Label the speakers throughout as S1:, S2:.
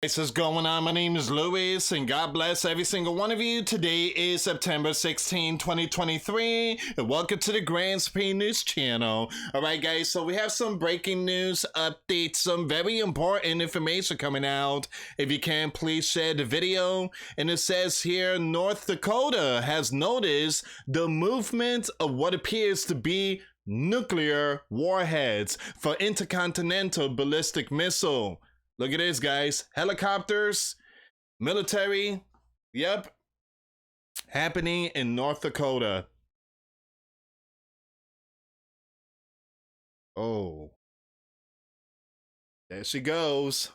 S1: This is going on. My name is Louis, and God bless every single one of you. Today is September 16, 2023, and welcome to the Grand Supreme News channel. Alright guys, so we have some breaking news updates, some very important information coming out. If you can, please share the video. And it says here, North Dakota has noticed the movement of what appears to be nuclear warheads for intercontinental ballistic missile. Look at this, guys. Helicopters, military, yep, happening in North Dakota. Oh, there she goes.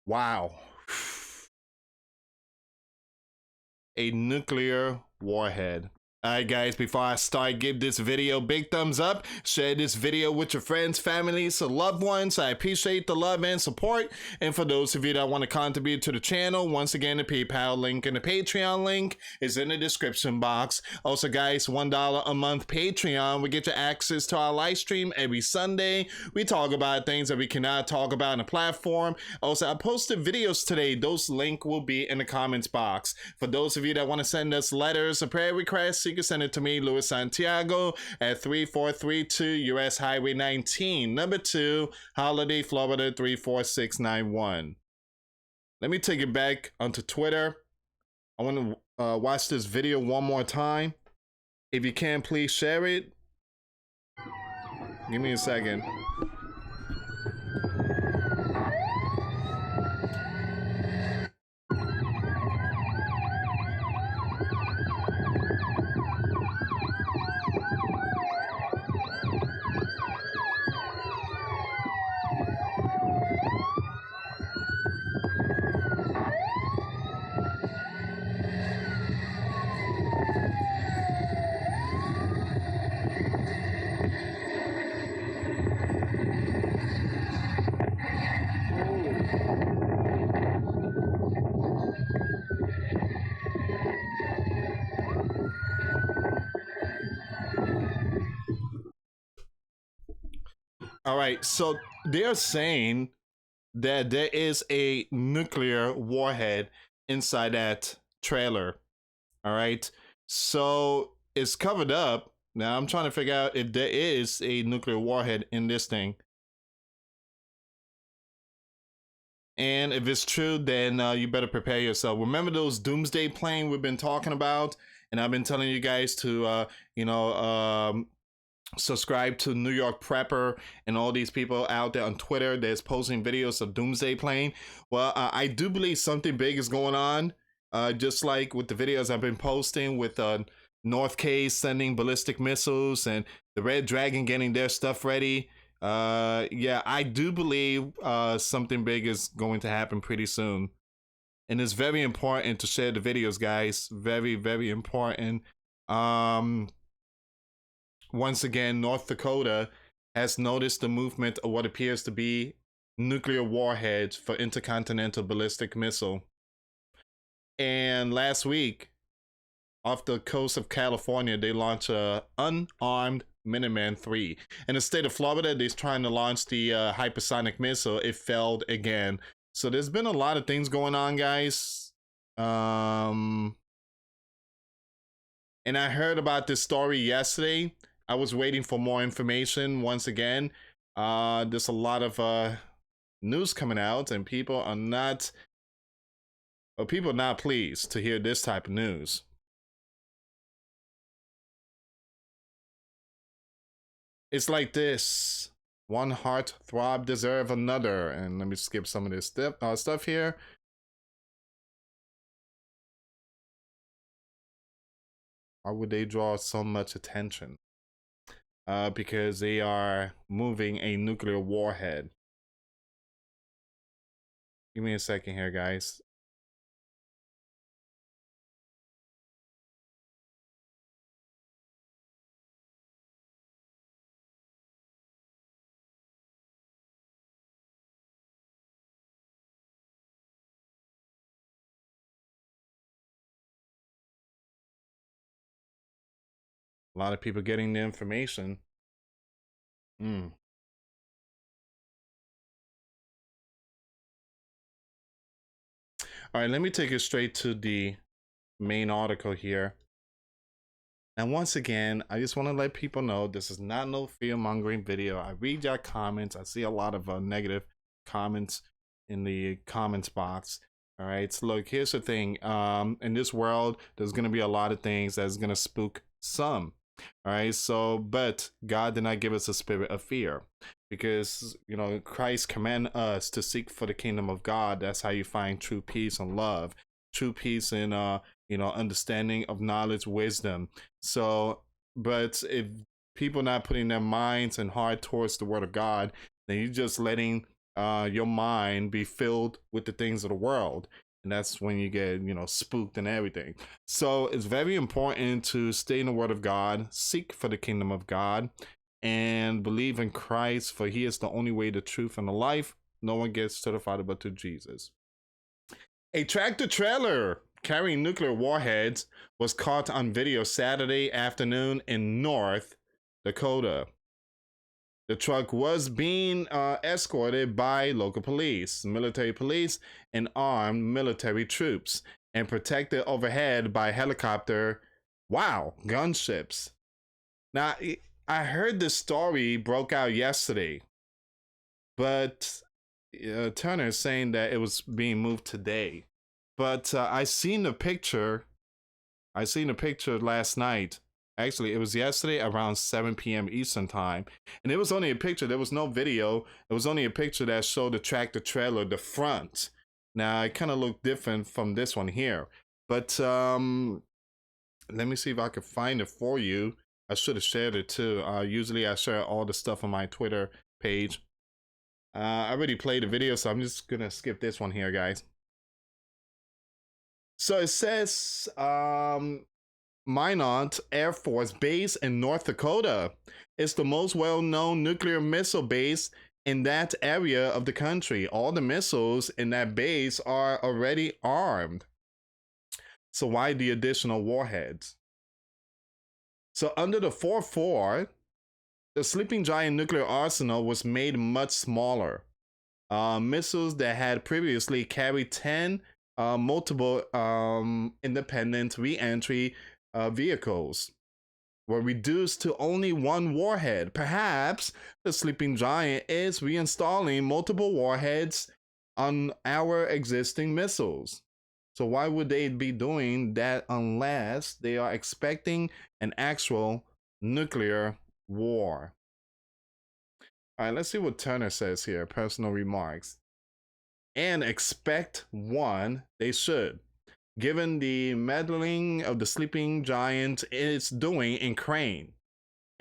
S1: Wow. A nuclear warhead. Alright guys, before I start, give this video a big thumbs up, share this video with your friends, families, and loved ones. I appreciate the love and support. And for those of you that want to contribute to the channel, once again, the PayPal link and the Patreon link is in the description box. Also guys, $1 a month Patreon, we get you access to our live stream every Sunday. We talk about things that we cannot talk about on the platform. Also, I posted videos today. Those links will be in the comments box. For those of you that want to send us letters or prayer requests, you can send it to me, Louis Santiago, at 3432 US Highway 19, number 2, Holiday, Florida 34691. Let me take it back onto Twitter. I want to watch this video one more time. If you can, please share it. Give me a second. All right, so they're saying that there is a nuclear warhead inside that trailer. All right, so it's covered up. Now I'm trying to figure out if there is a nuclear warhead in this thing. And if it's true, then you better prepare yourself. Remember those doomsday plane we've been talking about? And I've been telling you guys to, subscribe to New York Prepper and all these people out there on Twitter that's posting videos of doomsday plane. Well, I do believe something big is going on, just like with the videos I've been posting with North K sending ballistic missiles and the Red Dragon getting their stuff ready. Yeah, I do believe something big is going to happen pretty soon. And it's very important to share the videos, guys. Very, very important. Once again, North Dakota has noticed the movement of what appears to be nuclear warheads for intercontinental ballistic missile. And last week, off the coast of California, they launched a unarmed Minuteman 3. In the state of Florida, they're trying to launch the hypersonic missile. It failed again. So there's been a lot of things going on, guys. And I heard about this story yesterday. I was waiting for more information once again. There's a lot of news coming out, and people are not pleased to hear this type of news. It's like this: one heart throb deserve another. And let me skip some of this stuff here. Why would they draw so much attention? Because they are moving a nuclear warhead. Give me a second here, guys. A lot of people getting the information. Mm. All right, let me take it straight to the main article here. And once again, I just want to let people know this is not no fear-mongering video. I read your comments. I see a lot of negative comments in the comments box. All right, so look, here's the thing. In this world, there's going to be a lot of things that's going to spook some. All right, so, but God did not give us a spirit of fear, because, you know, Christ command us to seek for the kingdom of God. That's how you find true peace and love, true peace and you know, understanding of knowledge, wisdom. So, but if people not putting their minds and heart towards the word of God, then you're just letting your mind be filled with the things of the world. And that's when you get, you know, spooked and everything. So it's very important to stay in the word of God, seek for the kingdom of God, and believe in Christ, for he is the only way, the truth, and the life. No one gets to the Father but through Jesus. A tractor trailer carrying nuclear warheads was caught on video Saturday afternoon in North Dakota. The truck was being escorted by local police, military police, and armed military troops, and protected overhead by helicopter, gunships. Now, I heard this story broke out yesterday, but Turner is saying that it was being moved today. But I seen the picture. I seen the picture last night. Actually, it was yesterday around 7 p.m. Eastern time. And it was only a picture. There was no video. It was only a picture that showed the tractor trailer, the front. Now, it kind of looked different from this one here. But let me see if I can find it for you. I should have shared it too. Usually I share all the stuff on my Twitter page. I already played the video, so I'm just going to skip this one here, guys. So it says Minot Air Force Base in North Dakota is the most well-known nuclear missile base in that area of the country. All the missiles in that base are already armed. So why the additional warheads? So under the 4-4, the Sleeping Giant nuclear arsenal was made much smaller. Missiles that had previously carried 10 multiple independent re-entry vehicles were reduced to only one warhead. Perhaps the Sleeping Giant is reinstalling multiple warheads on our existing missiles. So why would they be doing that unless they are expecting an actual nuclear war? All right, let's see what Turner says here. Personal remarks. And expect one, they should. Given the meddling of the Sleeping Giant is doing in Ukraine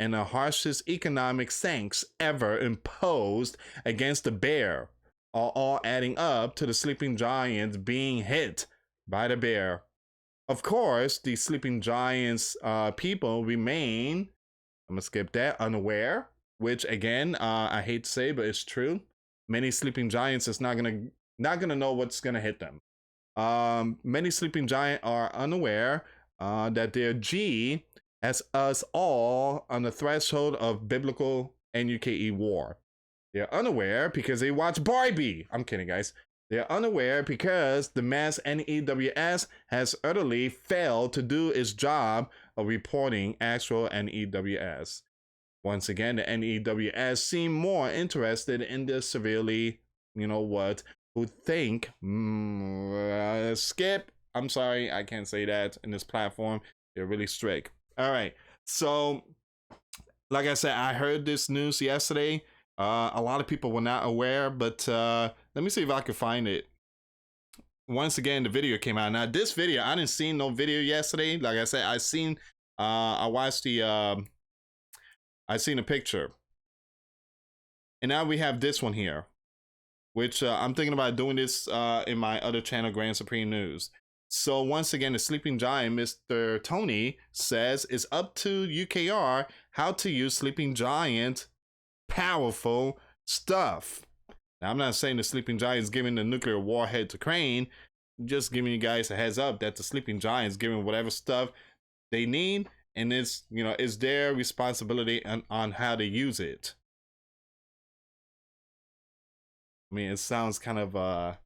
S1: and the harshest economic sanctions ever imposed against the bear, are all adding up to the Sleeping Giant being hit by the bear. Of course, the Sleeping Giant's people remain, I'm gonna skip that, unaware, which again, I hate to say, but it's true. Many Sleeping Giants is not gonna know what's gonna hit them. Many Sleeping Giant are unaware that their G has us all on the threshold of biblical NUKE war. They're unaware because they watch Barbie. I'm kidding, guys. They're unaware because the mass NEWS has utterly failed to do its job of reporting actual NEWS. Once again, the NEWS seem more interested in the severely, you know what, who think, skip. I'm sorry, I can't say that in this platform. They're really strict. All right. So, like I said, I heard this news yesterday. A lot of people were not aware, but let me see if I can find it. Once again, the video came out. Now, this video, I didn't see no video yesterday. Like I said, I watched the, I seen a picture. And now we have this one here, which I'm thinking about doing this in my other channel, Grand Supreme News. So once again, the Sleeping Giant, Mr. Tony, says it's up to UKR how to use Sleeping Giant powerful stuff. Now, I'm not saying the Sleeping Giant is giving the nuclear warhead to Crane. I'm just giving you guys a heads up that the Sleeping Giant is giving whatever stuff they need and it's, you know, it's their responsibility on how to use it. I mean, it sounds kind of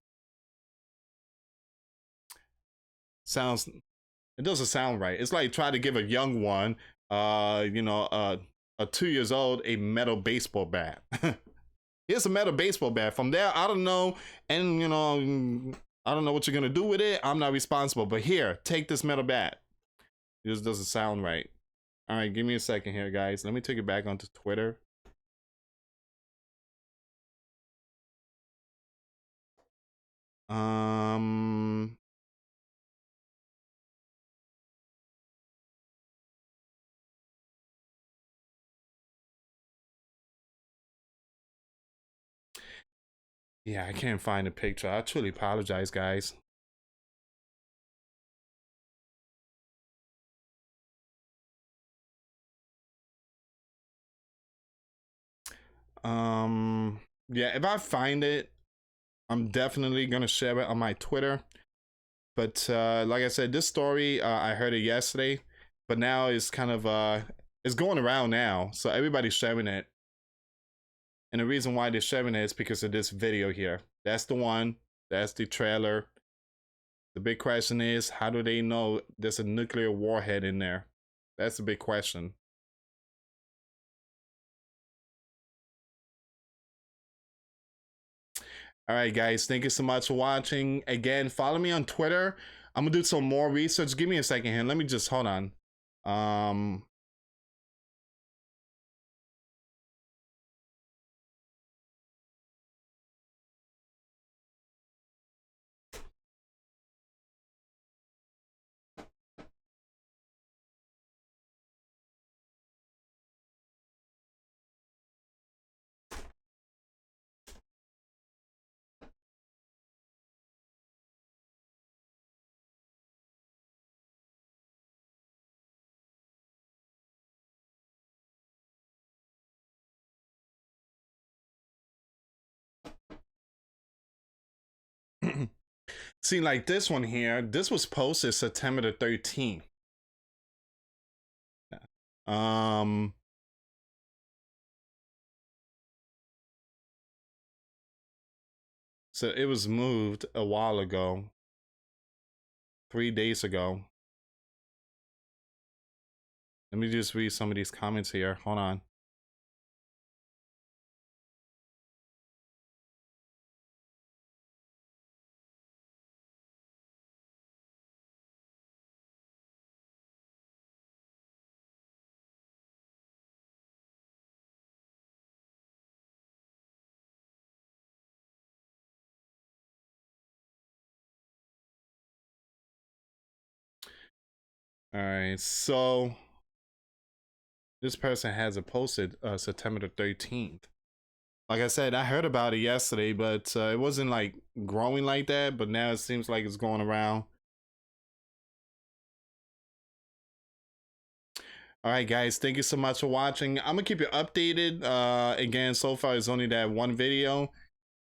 S1: sounds, it doesn't sound right. It's like trying to give a young one, you know, a 2 years old a metal baseball bat. Here's a metal baseball bat. From there, I don't know, and you know, I don't know what you're gonna do with it. I'm not responsible. But here, take this metal bat. It just doesn't sound right. All right, give me a second here, guys. Let me take it back onto Twitter. Yeah, I can't find a picture. I truly apologize, guys. Yeah, if I find it, I'm definitely gonna share it on my Twitter. But like I said, this story, I heard it yesterday, but now it's kind of it's going around now, so everybody's sharing it. And the reason why they're sharing it is because of this video here. That's the one. That's the trailer. The big question is, how do they know there's a nuclear warhead in there? That's the big question. All right, guys, thank you so much for watching. Again, follow me on Twitter. I'm gonna do some more research. Give me a second here. Let me just hold on. See, like this one here, this was posted September the 13th. So it was moved a while ago, 3 days ago. Let me just read some of these comments here. Hold on. All right, so this person has it posted September the 13th. Like I said, I heard about it yesterday, but it wasn't like growing like that, but now it seems like it's going around. All right, guys, thank you so much for watching. I'm gonna keep you updated. Again, so far it's only that one video,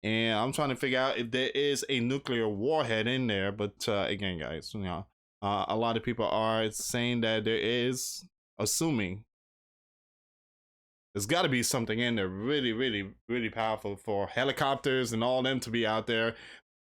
S1: and I'm trying to figure out if there is a nuclear warhead in there. But again, guys, you know, a lot of people are saying that there is, assuming there's got to be something in there really, really, really powerful for helicopters and all them to be out there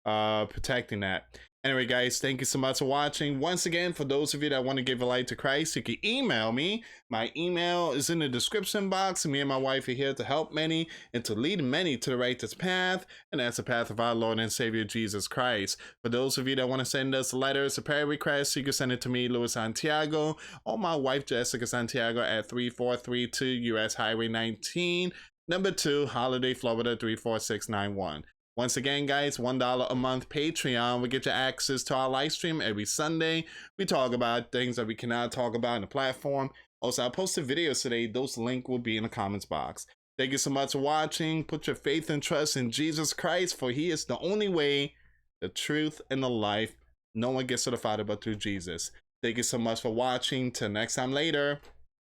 S1: protecting that. Anyway, guys, thank you so much for watching. Once again, for those of you that want to give a light to Christ, you can email me. My email is in the description box. Me and my wife are here to help many and to lead many to the righteous path, and that's the path of our Lord and Savior Jesus Christ. For those of you that want to send us letters or prayer requests, you can send it to me, Louis Santiago, or my wife, Jessica Santiago, at 3432 US Highway 19, number 2, Holiday, Florida 34691. Once again, guys, $1 a month Patreon will get you access to our live stream every Sunday. We talk about things that we cannot talk about in the platform. Also, I posted videos today. Those links will be in the comments box. Thank you so much for watching. Put your faith and trust in Jesus Christ, for he is the only way, the truth, and the life. No one gets to the Father but through Jesus. Thank you so much for watching. Till next time later.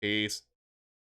S1: Peace.